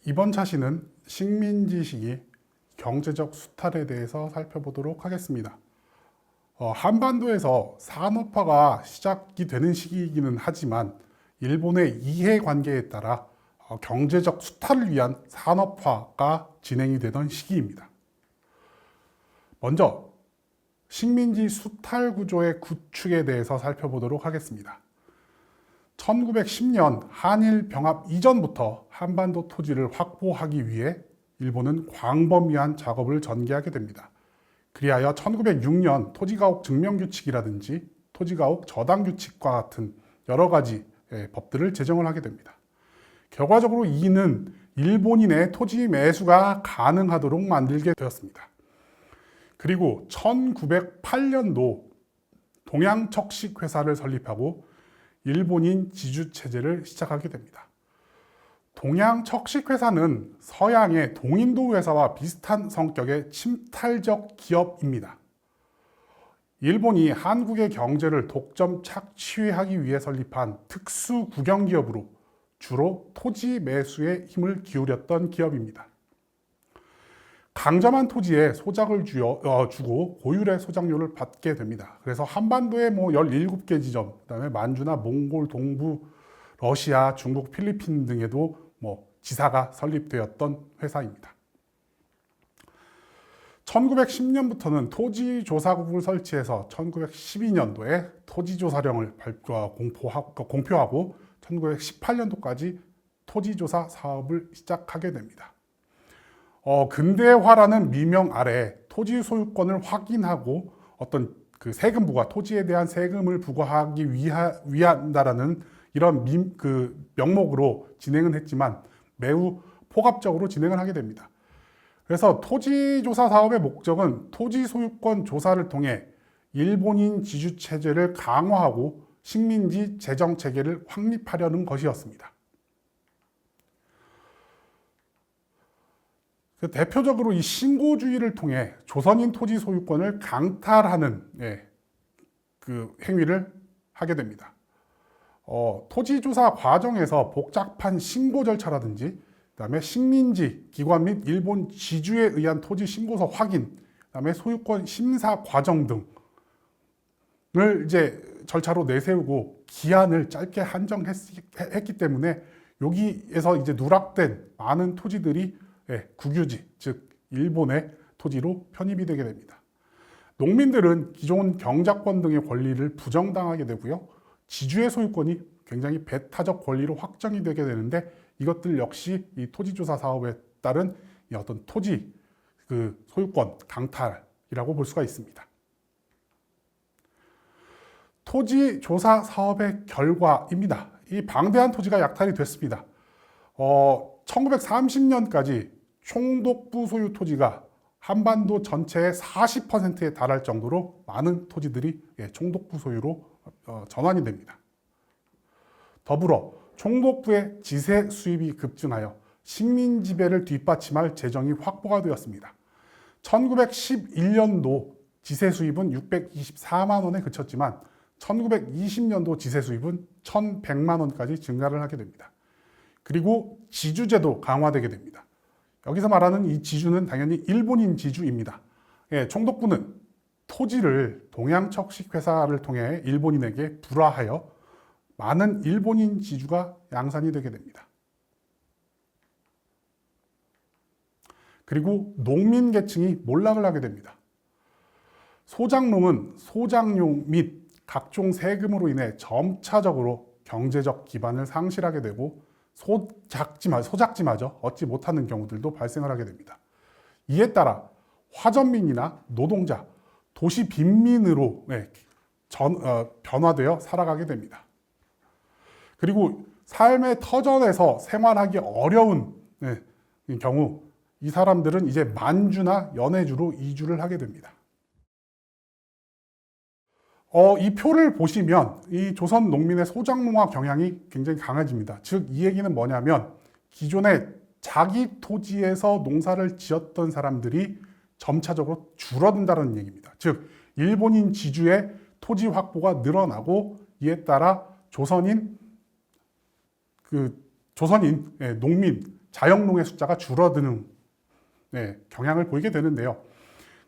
이번 차시는 식민지 시기 경제적 수탈에 대해서 살펴보도록 하겠습니다. 한반도에서 산업화가 시작이 되는 시기이기는 하지만 일본의 이해관계에 따라 경제적 수탈을 위한 산업화가 진행이 되던 시기입니다. 먼저 식민지 수탈 구조의 구축에 대해서 살펴보도록 하겠습니다. 1910년 한일 병합 이전부터 한반도 토지를 확보하기 위해 일본은 광범위한 작업을 전개하게 됩니다. 그리하여 1906년 토지가옥 증명규칙이라든지 토지가옥 저당규칙과 같은 여러 가지 법들을 제정을 하게 됩니다. 결과적으로 이는 일본인의 토지 매수가 가능하도록 만들게 되었습니다. 그리고 1908년도 동양척식회사를 설립하고 일본인 지주체제를 시작하게 됩니다. 동양척식회사는 서양의 동인도 회사와 비슷한 성격의 침탈적 기업입니다. 일본이 한국의 경제를 독점 착취하기 위해 설립한 특수 국영기업으로 주로 토지 매수에 힘을 기울였던 기업입니다. 강점한 토지에 소작을 주고 고율의 소작료를 받게 됩니다. 그래서 한반도에 17개 지점, 그다음에 만주나 몽골, 동부, 러시아, 중국, 필리핀 등에도 지사가 설립되었던 회사입니다. 1910년부터는 토지조사국을 설치해서 1912년도에 토지조사령을 공표하고 1918년도까지 토지조사 사업을 시작하게 됩니다. 근대화라는 미명 아래 토지 소유권을 확인하고 어떤 그 세금부가 토지에 대한 세금을 부과하기 위한다라는 이런 명목으로 진행은 했지만 매우 포괄적으로 진행을 하게 됩니다. 그래서 토지조사 사업의 목적은 토지 소유권 조사를 통해 일본인 지주 체제를 강화하고 식민지 재정 체계를 확립하려는 것이었습니다. 대표적으로 이 신고주의를 통해 조선인 토지 소유권을 강탈하는 그 행위를 하게 됩니다. 토지조사 과정에서 복잡한 신고 절차라든지 그다음에 식민지 기관 및 일본 지주에 의한 토지 신고서 확인, 그다음에 소유권 심사 과정 등을 절차로 내세우고 기한을 짧게 한정했기 때문에 여기에서 누락된 많은 토지들이 국유지, 즉 일본의 토지로 편입이 되게 됩니다. 농민들은 기존 경작권 등의 권리를 부정당하게 되고요. 지주의 소유권이 굉장히 배타적 권리로 확정이 되게 되는데 이것들 역시 이 토지조사 사업에 따른 어떤 토지 소유권 강탈이라고 볼 수가 있습니다. 토지조사 사업의 결과입니다. 이 방대한 토지가 약탈이 됐습니다. 1930년까지 총독부 소유 토지가 한반도 전체의 40%에 달할 정도로 많은 토지들이 총독부 소유로 전환이 됩니다. 더불어 총독부의 지세 수입이 급증하여 식민 지배를 뒷받침할 재정이 확보가 되었습니다. 1911년도 지세 수입은 624만 원에 그쳤지만 1920년도 지세 수입은 1,100만 원까지 증가를 하게 됩니다. 그리고 지주제도 강화되게 됩니다. 여기서 말하는 이 지주는 당연히 일본인 지주입니다. 총독부는 토지를 동양척식회사를 통해 일본인에게 불화하여 많은 일본인 지주가 양산이 되게 됩니다. 그리고 농민 계층이 몰락을 하게 됩니다. 소작농은 소작용 및 각종 세금으로 인해 점차적으로 경제적 기반을 상실하게 되고 소작지마저 얻지 못하는 경우들도 발생을 하게 됩니다. 이에 따라 화전민이나 노동자, 도시 빈민으로 변화되어 살아가게 됩니다. 그리고 삶의 터전에서 생활하기 어려운 경우 이 사람들은 이제 만주나 연해주로 이주를 하게 됩니다. 이 표를 보시면 이 조선 농민의 소작농화 경향이 굉장히 강해집니다. 즉, 이 얘기는 뭐냐면 기존에 자기 토지에서 농사를 지었던 사람들이 점차적으로 줄어든다는 얘기입니다. 즉, 일본인 지주의 토지 확보가 늘어나고 이에 따라 조선인 농민 자영농의 숫자가 줄어드는 경향을 보이게 되는데요.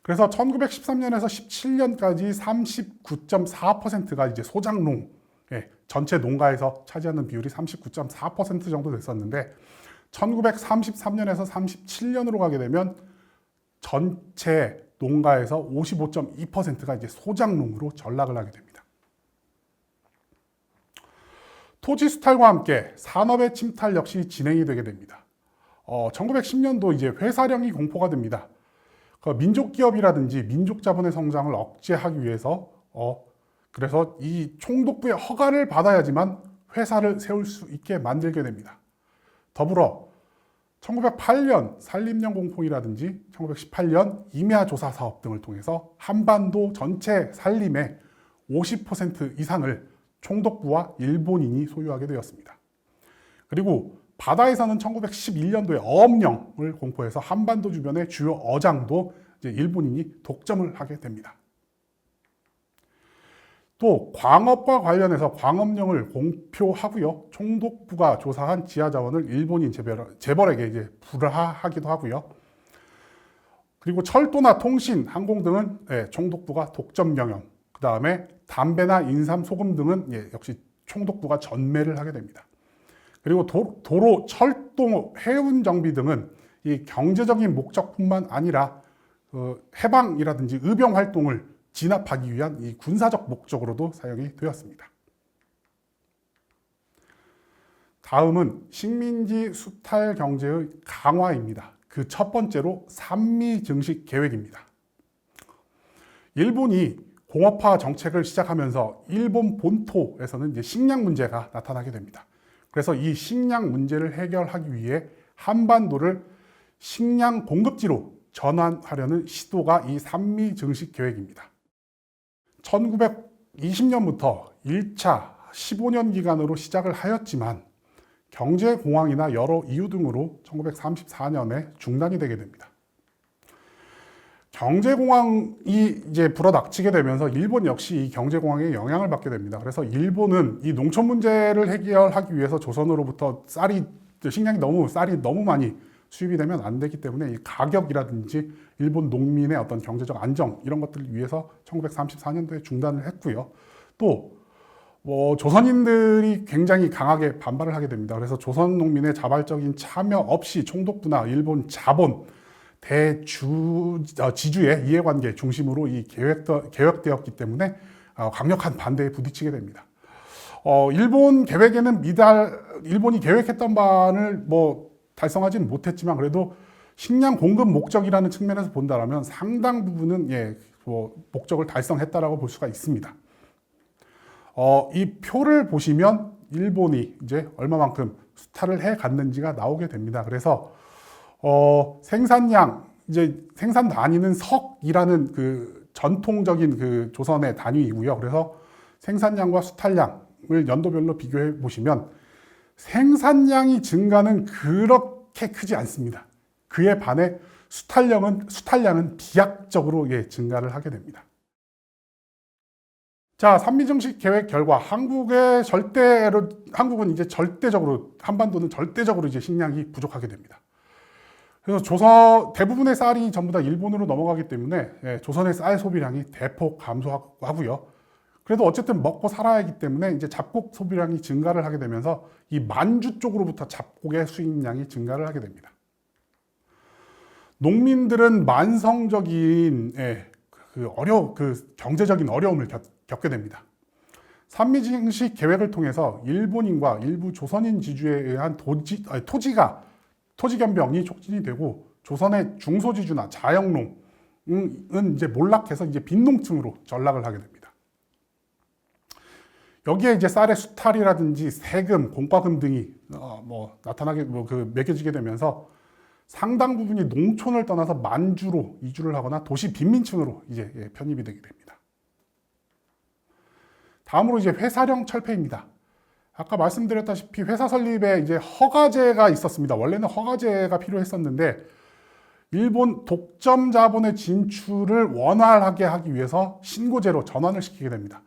그래서 1913년에서 17년까지 39.4%가 이제 소작농, 전체 농가에서 차지하는 비율이 39.4% 정도 됐었는데 1933년에서 37년으로 가게 되면 전체 농가에서 55.2%가 이제 소작농으로 전락을 하게 됩니다. 토지 수탈과 함께 산업의 침탈 역시 진행이 되게 됩니다. 1910년도 이제 회사령이 공포가 됩니다. 민족 기업이라든지 민족 자본의 성장을 억제하기 위해서 그래서 이 총독부의 허가를 받아야지만 회사를 세울 수 있게 만들게 됩니다. 더불어 1908년 산림령 공포이라든지 1918년 임야 조사 사업 등을 통해서 한반도 전체 산림의 50% 이상을 총독부와 일본인이 소유하게 되었습니다. 그리고 바다에서는 1911년도에 어업령을 공포해서 한반도 주변의 주요 어장도 이제 일본인이 독점을 하게 됩니다. 또 광업과 관련해서 광업령을 공표하고요. 총독부가 조사한 지하 자원을 일본인 재벌에게 이제 불하하기도 하고요. 그리고 철도나 통신, 항공 등은 총독부가 독점 영역. 그 다음에 담배나 인삼, 소금 등은 역시 총독부가 전매를 하게 됩니다. 그리고 도로, 철도, 해운 정비 등은 이 경제적인 목적뿐만 아니라 해방이라든지 의병 활동을 진압하기 위한 이 군사적 목적으로도 사용이 되었습니다. 다음은 식민지 수탈 경제의 강화입니다. 그 첫 번째로 산미 증식 계획입니다. 일본이 공업화 정책을 시작하면서 일본 본토에서는 이제 식량 문제가 나타나게 됩니다. 그래서 이 식량 문제를 해결하기 위해 한반도를 식량 공급지로 전환하려는 시도가 이 산미 증식 계획입니다. 1920년부터 1차 15년 기간으로 시작을 하였지만 경제 공황이나 여러 이유 등으로 1934년에 중단이 되게 됩니다. 경제 공황이 이제 불어닥치게 되면서 일본 역시 이 경제 공황에 영향을 받게 됩니다. 그래서 일본은 이 농촌 문제를 해결하기 위해서 조선으로부터 식량이 쌀이 너무 많이 수입이 되면 안 되기 때문에 이 가격이라든지 일본 농민의 어떤 경제적 안정 이런 것들을 위해서 1934년도에 중단을 했고요. 또 조선인들이 굉장히 강하게 반발을 하게 됩니다. 그래서 조선 농민의 자발적인 참여 없이 총독부나 일본 자본 지주의 이해관계 중심으로 이 계획되었기 때문에 강력한 반대에 부딪히게 됩니다. 일본 계획에는 일본이 계획했던 바를 달성하지는 못했지만 그래도 식량 공급 목적이라는 측면에서 본다면 상당 부분은 목적을 달성했다라고 볼 수가 있습니다. 이 표를 보시면 일본이 이제 얼마만큼 수탈을 해 갔는지가 나오게 됩니다. 그래서 생산량, 이제 생산 단위는 석이라는 그 전통적인 그 조선의 단위이고요. 그래서 생산량과 수탈량을 연도별로 비교해 보시면 생산량이 증가는 그렇게 크지 않습니다. 그에 반해 수탈량은 비약적으로 증가를 하게 됩니다. 자, 산미증식 계획 결과 한국은 이제 한반도는 절대적으로 이제 식량이 부족하게 됩니다. 그래서 대부분의 쌀이 전부 다 일본으로 넘어가기 때문에 조선의 쌀 소비량이 대폭 감소하고요. 그래도 어쨌든 먹고 살아야 하기 때문에 이제 잡곡 소비량이 증가를 하게 되면서 이 만주 쪽으로부터 잡곡의 수입량이 증가를 하게 됩니다. 농민들은 만성적인 경제적인 어려움을 겪게 됩니다. 산미증식 계획을 통해서 일본인과 일부 조선인 지주에 의한 토지 겸병이 촉진이 되고 조선의 중소지주나 자영농은 이제 몰락해서 이제 빈농층으로 전락을 하게 됩니다. 여기에 이제 쌀의 수탈이라든지 세금, 공과금 등이 매겨지게 되면서 상당 부분이 농촌을 떠나서 만주로 이주를 하거나 도시 빈민층으로 이제 편입이 되게 됩니다. 다음으로 이제 회사령 철폐입니다. 아까 말씀드렸다시피 회사 설립에 이제 허가제가 있었습니다. 원래는 허가제가 필요했었는데 일본 독점 자본의 진출을 원활하게 하기 위해서 신고제로 전환을 시키게 됩니다.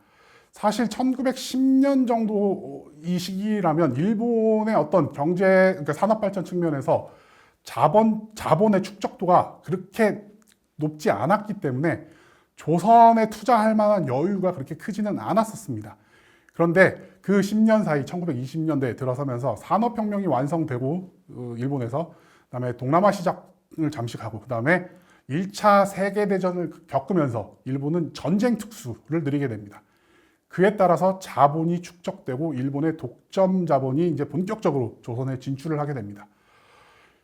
사실 1910년 정도 이 시기라면 일본의 어떤 경제, 그러니까 산업 발전 측면에서 자본의 축적도가 그렇게 높지 않았기 때문에 조선에 투자할 만한 여유가 그렇게 크지는 않았었습니다. 그런데 그 10년 사이 1920년대에 들어서면서 산업혁명이 완성되고 일본에서 그다음에 동남아 시작을 잠시 가고 그다음에 1차 세계대전을 겪으면서 일본은 전쟁 특수를 누리게 됩니다. 그에 따라서 자본이 축적되고 일본의 독점 자본이 이제 본격적으로 조선에 진출을 하게 됩니다.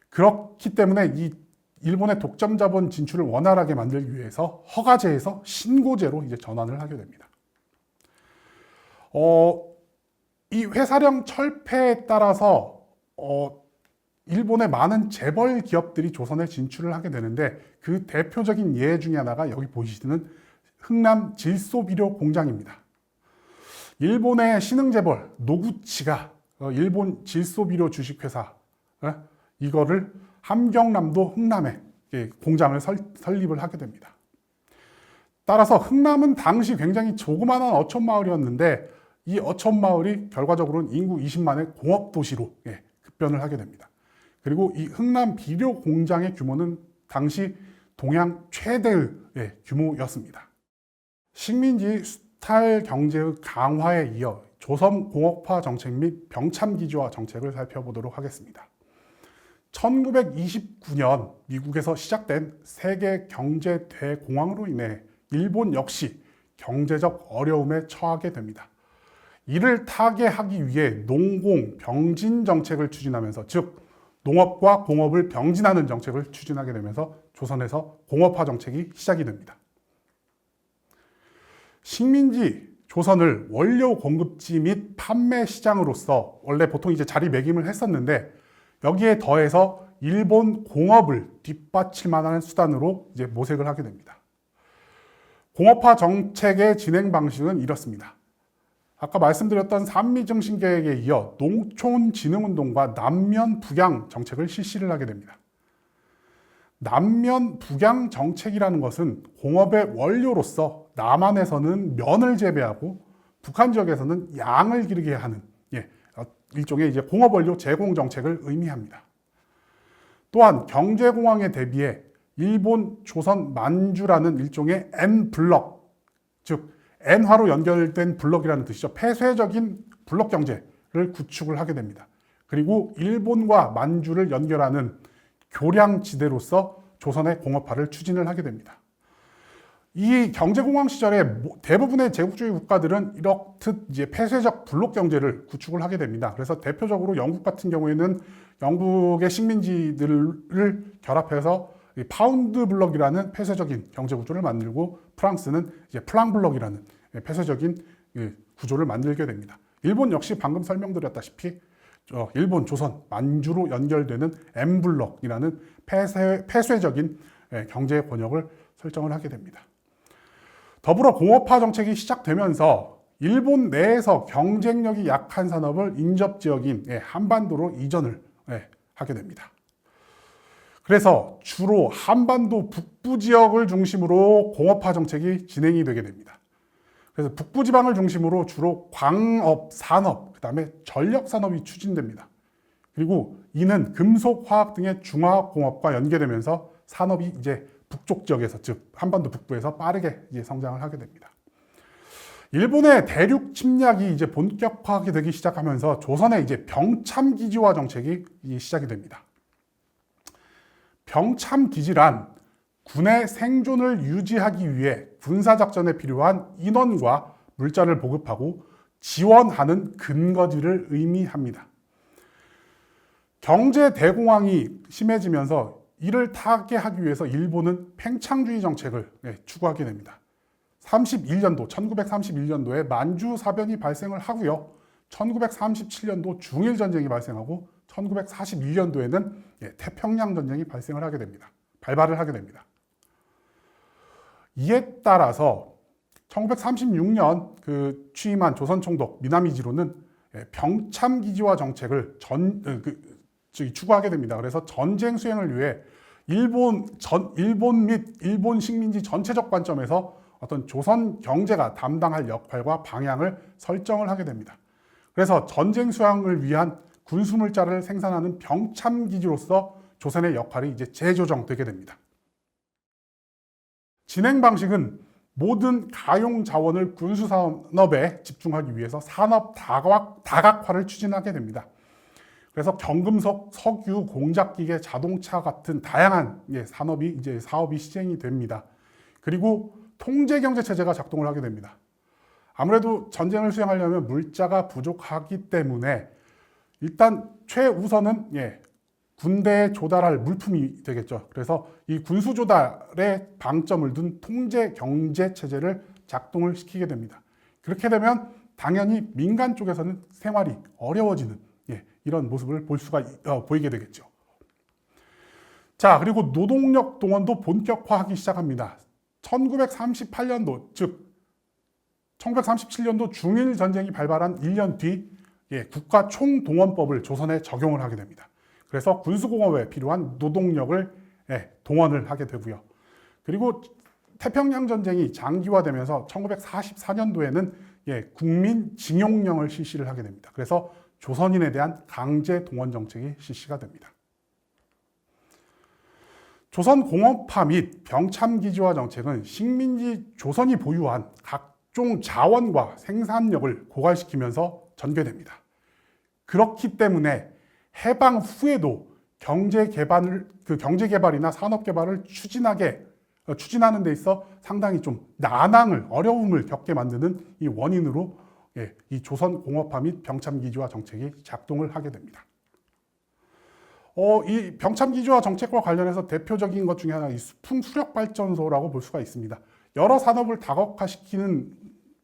그렇기 때문에 이 일본의 독점 자본 진출을 원활하게 만들기 위해서 허가제에서 신고제로 이제 전환을 하게 됩니다. 이 회사령 철폐에 따라서 일본의 많은 재벌 기업들이 조선에 진출을 하게 되는데 그 대표적인 예 중에 하나가 여기 보시는 흥남 질소비료 공장입니다. 일본의 신흥재벌 노구치가 일본 질소비료 주식회사 이거를 함경남도 흥남에 공장을 설립을 하게 됩니다. 따라서 흥남은 당시 굉장히 조그마한 어촌마을이었는데 이 어촌마을이 결과적으로는 인구 20만의 공업도시로 급변을 하게 됩니다. 그리고 이 흥남 비료 공장의 규모는 당시 동양 최대의 규모였습니다. 식민지 수탈 경제의 강화에 이어 조선 공업화 정책 및 병참기지화 정책을 살펴보도록 하겠습니다. 1929년 미국에서 시작된 세계 경제 대공황으로 인해 일본 역시 경제적 어려움에 처하게 됩니다. 이를 타개하기 위해 농공 병진 정책을 추진하면서 즉 농업과 공업을 병진하는 정책을 추진하게 되면서 조선에서 공업화 정책이 시작이 됩니다. 식민지 조선을 원료 공급지 및 판매 시장으로서 원래 보통 이제 자리매김을 했었는데 여기에 더해서 일본 공업을 뒷받칠 만한 수단으로 이제 모색을 하게 됩니다. 공업화 정책의 진행 방식은 이렇습니다. 아까 말씀드렸던 산미증신계획에 이어 농촌진흥운동과 남면 북양 정책을 실시를 하게 됩니다. 남면 북양 정책이라는 것은 공업의 원료로서 남한에서는 면을 재배하고 북한 지역에서는 양을 기르게 하는 일종의 이제 공업 원료 제공 정책을 의미합니다. 또한 경제공황에 대비해 일본, 조선, 만주라는 일종의 N블럭, 즉 N화로 연결된 블럭이라는 뜻이죠. 폐쇄적인 블럭 경제를 구축을 하게 됩니다. 그리고 일본과 만주를 연결하는 교량지대로서 조선의 공업화를 추진을 하게 됩니다. 이 경제공황 시절에 대부분의 제국주의 국가들은 이렇듯 이제 폐쇄적 블록 경제를 구축을 하게 됩니다. 그래서 대표적으로 영국 같은 경우에는 영국의 식민지들을 결합해서 파운드 블럭이라는 폐쇄적인 경제 구조를 만들고 프랑스는 이제 플랑 블럭이라는 폐쇄적인 구조를 만들게 됩니다. 일본 역시 방금 설명드렸다시피 일본, 조선, 만주로 연결되는 M 블럭이라는 폐쇄적인 경제 권역을 설정을 하게 됩니다. 더불어 공업화 정책이 시작되면서 일본 내에서 경쟁력이 약한 산업을 인접 지역인 한반도로 이전을 하게 됩니다. 그래서 주로 한반도 북부 지역을 중심으로 공업화 정책이 진행이 되게 됩니다. 그래서 북부 지방을 중심으로 주로 광업, 산업, 그다음에 전력 산업이 추진됩니다. 그리고 이는 금속, 화학 등의 중화학 공업과 연계되면서 산업이 이제 북쪽 지역에서 즉 한반도 북부에서 빠르게 이제 성장을 하게 됩니다. 일본의 대륙 침략이 이제 본격화하게 되기 시작하면서 조선의 이제 병참 기지화 정책이 시작이 됩니다. 병참 기지란 군의 생존을 유지하기 위해 군사작전에 필요한 인원과 물자를 보급하고 지원하는 근거지를 의미합니다. 경제 대공황이 심해지면서 이를 타개하기 위해서 일본은 팽창주의 정책을 추구하게 됩니다. 1931년도에 만주 사변이 발생을 하고요. 1937년도 중일전쟁이 발생하고 1941년도에는 태평양 전쟁이 발생을 하게 됩니다. 발발을 하게 됩니다. 이에 따라서 1936년 취임한 조선 총독 미나미지로는 병참 기지화 정책을 추구하게 됩니다. 그래서 전쟁 수행을 위해 일본 및 일본 식민지 전체적 관점에서 어떤 조선 경제가 담당할 역할과 방향을 설정을 하게 됩니다. 그래서 전쟁 수행을 위한 군수물자를 생산하는 병참기지로서 조선의 역할이 이제 재조정되게 됩니다. 진행 방식은 모든 가용 자원을 군수 산업에 집중하기 위해서 산업 다각화를 추진하게 됩니다. 그래서 경금속, 석유, 공작기계, 자동차 같은 다양한 사업이 시행이 됩니다. 그리고 통제경제 체제가 작동을 하게 됩니다. 아무래도 전쟁을 수행하려면 물자가 부족하기 때문에 일단 최우선은 군대에 조달할 물품이 되겠죠. 그래서 이 군수 조달에 방점을 둔 통제 경제 체제를 작동을 시키게 됩니다. 그렇게 되면 당연히 민간 쪽에서는 생활이 어려워지는 이런 모습을 보이게 되겠죠. 자, 그리고 노동력 동원도 본격화하기 시작합니다. 1938년도, 즉 1937년도 중일 전쟁이 발발한 1년 뒤 국가 총동원법을 조선에 적용을 하게 됩니다. 그래서 군수공업에 필요한 노동력을 동원을 하게 되고요. 그리고 태평양 전쟁이 장기화되면서 1944년도에는 국민징용령을 실시를 하게 됩니다. 그래서 조선인에 대한 강제 동원 정책이 실시가 됩니다. 조선공업화 및 병참기지화 정책은 식민지 조선이 보유한 각종 자원과 생산력을 고갈시키면서 전개됩니다. 그렇기 때문에 해방 후에도 경제개발이나 산업개발을 추진하는 데 있어 상당히 좀 어려움을 겪게 만드는 이 원인으로 이 조선공업화 및 병참기지화 정책이 작동을 하게 됩니다. 이 병참기지화 정책과 관련해서 대표적인 것 중에 하나 이 수풍수력발전소라고 볼 수가 있습니다. 여러 산업을 다각화시키는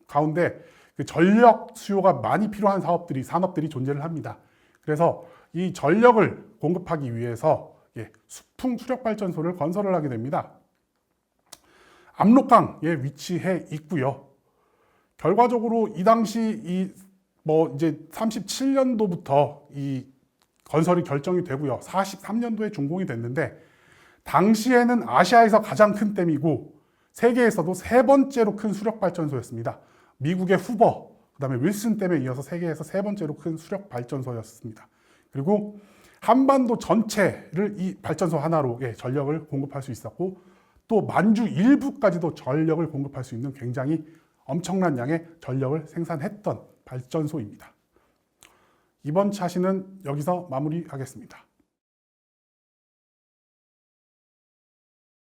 가운데 그 전력 수요가 많이 필요한 산업들이 존재를 합니다. 그래서 이 전력을 공급하기 위해서 수풍수력발전소를 건설을 하게 됩니다. 압록강에 위치해 있고요. 결과적으로 이 당시 이제 37년도부터 이 건설이 결정이 되고요. 43년도에 준공이 됐는데 당시에는 아시아에서 가장 큰 댐이고 세계에서도 세 번째로 큰 수력발전소였습니다. 미국의 후버, 그다음에 윌슨 댐에 이어서 세계에서 세 번째로 큰 수력발전소였습니다. 그리고 한반도 전체를 이 발전소 하나로 전력을 공급할 수 있었고 또 만주 일부까지도 전력을 공급할 수 있는 굉장히 엄청난 양의 전력을 생산했던 발전소입니다. 이번 차시는 여기서 마무리하겠습니다.